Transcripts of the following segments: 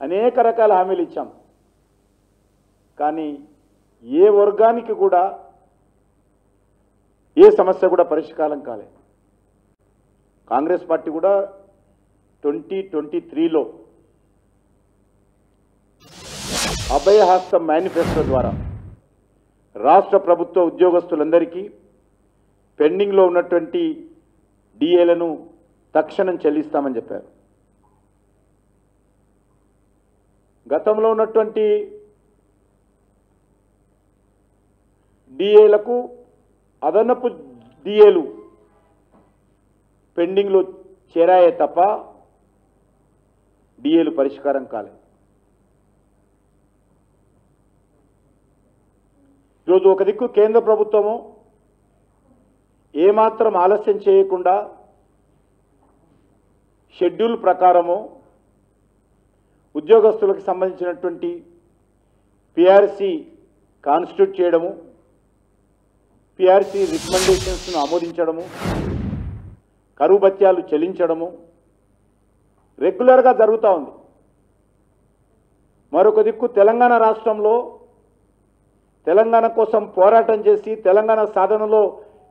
అనేక రకాల హామీలు ఇచ్చాం. కానీ ఏ వర్గానికి కూడా ఏ సమస్య కూడా పరిష్కారం కాలే. కాంగ్రెస్ పార్టీ కూడా 2023లో అభయహస్తం మేనిఫెస్టో ద్వారా రాష్ట్ర ప్రభుత్వ ఉద్యోగస్తులందరికీ పెండింగ్లో ఉన్నటువంటి డిఏలను తక్షణం చెల్లిస్తామని చెప్పారు. గతంలో ఉన్నటువంటి డిఏలకు అదనపు డిఏలు పెండింగ్లో చేరాయే తప్ప డిఏలు పరిష్కారం కాలేదు. ఈరోజు ఒక దిక్కు కేంద్ర ప్రభుత్వము ఏమాత్రం ఆలస్యం చేయకుండా షెడ్యూల్ ప్రకారము ఉద్యోగస్తులకు సంబంధించినటువంటి పిఆర్సీ కాన్స్టిట్యూట్ చేయడము, పిఆర్సీ రికమెండేషన్స్ను ఆమోదించడము, కరువు భత్యాలు చెల్లించడము రెగ్యులర్గా జరుగుతూ ఉంది. మరొక దిక్కు తెలంగాణ రాష్ట్రంలో తెలంగాణ కోసం పోరాటం చేసి తెలంగాణ సాధనలో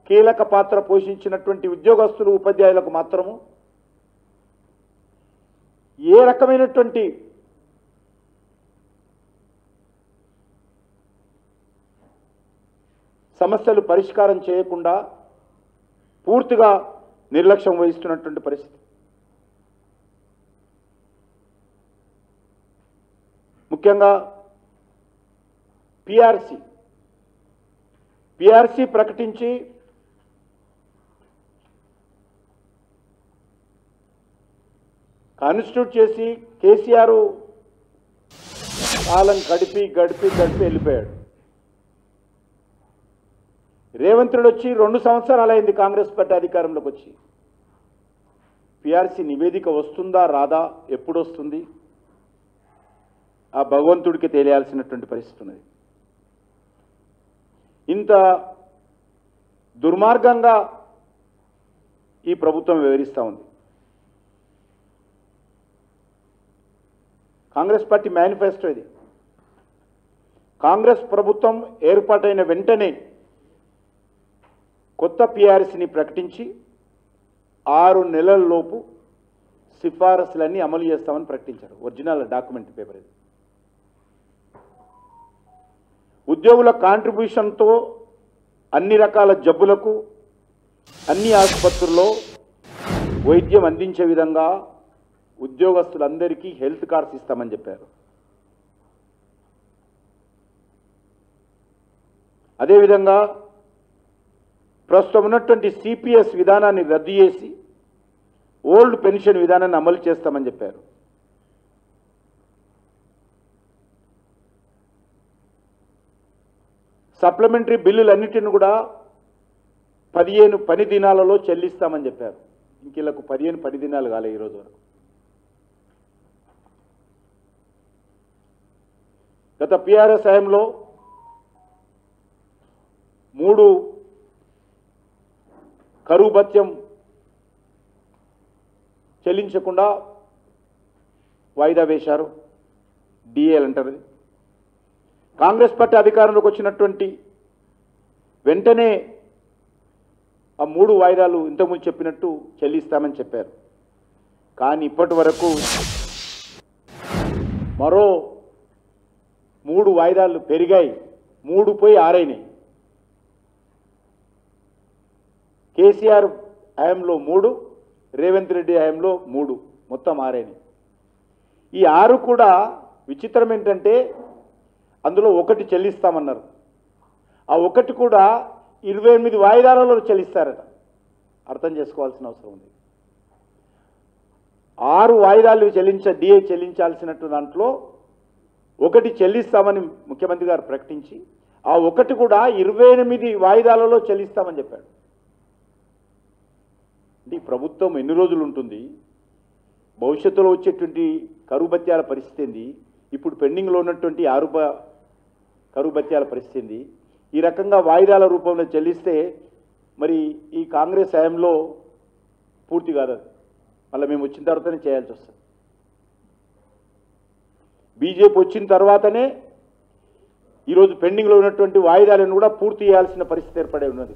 కీలక పాత్ర పోషించినటువంటి ఉద్యోగస్తులు ఉపాధ్యాయులకు మాత్రము ఏ రకమైనటువంటి సమస్యలు పరిష్కారం చేయకుండా పూర్తిగా నిర్లక్ష్యం వహిస్తున్నటువంటి పరిస్థితి. ముఖ్యంగా పిఆర్సీ ప్రకటించి కాన్స్టిట్యూట్ చేసి కేసీఆర్ కాలం గడిపి వెళ్ళిపోయాడు. రేవంత్ రెడ్డి వచ్చి 2 సంవత్సరాలు అయింది కాంగ్రెస్ పార్టీ అధికారంలోకి వచ్చి. పిఆర్సీ నివేదిక వస్తుందా రాదా, ఎప్పుడు వస్తుంది, ఆ భగవంతుడికి తెలియాల్సినటువంటి పరిస్థితి ఉన్నది. ఇంత దుర్మార్గంగా ఈ ప్రభుత్వం వివరిస్తూ ఉంది. కాంగ్రెస్ పార్టీ మేనిఫెస్టో ఇది. కాంగ్రెస్ ప్రభుత్వం ఏర్పాటైన వెంటనే కొత్త పిఆర్సీని ప్రకటించి 6 నెలల్లోపు సిఫారసులన్నీ అమలు చేస్తామని ప్రకటించారు. ఒరిజినల్ డాక్యుమెంట్ పేపర్ ఇది. ఉద్యోగుల కాంట్రిబ్యూషన్తో అన్ని రకాల జబ్బులకు అన్ని ఆసుపత్రుల్లో వైద్యం అందించే విధంగా ఉద్యోగస్తులందరికీ హెల్త్ కార్డ్స్ ఇస్తామని చెప్పారు. అదేవిధంగా ప్రస్తుతం ఉన్నటువంటి సిపిఎస్ విధానాన్ని రద్దు చేసి ఓల్డ్ పెన్షన్ విధానాన్ని అమలు చేస్తామని చెప్పారు. సప్లిమెంటరీ బిల్లులన్నిటిని కూడా 15 పని దినాలలో చెల్లిస్తామని చెప్పారు. ఇంకీలకు 15 పని దినాలు కాలే ఈరోజు వరకు. గత పిఆర్ఎస్ హయాంలో 3 కరువు భత్యం చెల్లించకుండా వాయిదా వేశారు. డిఏలు అంటారు. కాంగ్రెస్ పార్టీ అధికారంలోకి వచ్చినటువంటి వెంటనే ఆ 3 వాయిదాలు ఇంతకుముందు చెప్పినట్టు చెల్లిస్తామని చెప్పారు. కానీ ఇప్పటి వరకు మరో 3 వాయిదాలు పెరిగాయి. 3 పోయి 6 అయినాయి. కేసీఆర్ హయాంలో 3, రేవంత్ రెడ్డి హయాంలో 3, మొత్తం 6 అయినాయి. ఈ 6 కూడా విచిత్రం ఏంటంటే అందులో 1 చెల్లిస్తామన్నారు. ఆ 1 కూడా 28 వాయిదాలలో చెల్లిస్తారట. అర్థం చేసుకోవాల్సిన అవసరం ఉంది. 6 వాయిదాలు డిఏ చెల్లించాల్సినట్టు దాంట్లో 1 చెల్లిస్తామని ముఖ్యమంత్రి గారు ప్రకటించి ఆ 1 కూడా 28 వాయిదాలలో చెల్లిస్తామని చెప్పాడు. అంటే ఈ ప్రభుత్వం ఎన్ని రోజులు ఉంటుంది, భవిష్యత్తులో వచ్చేటువంటి కరువు భత్యాల పరిస్థితి ఏంది, ఇప్పుడు పెండింగ్లో ఉన్నటువంటి 6 కరువు భత్యాల పరిస్థితి ఏంది, ఈ రకంగా వాయిదాల రూపంలో చెల్లిస్తే మరి ఈ కాంగ్రెస్ హయాంలో పూర్తి కాదు. మళ్ళీ మేము వచ్చిన తర్వాతనే చేయాల్సి వస్తుంది. బీజేపీ వచ్చిన తర్వాతనే ఈరోజు పెండింగ్లో ఉన్నటువంటి వాయిదాలను కూడా పూర్తి చేయాల్సిన పరిస్థితి ఏర్పడే ఉన్నది.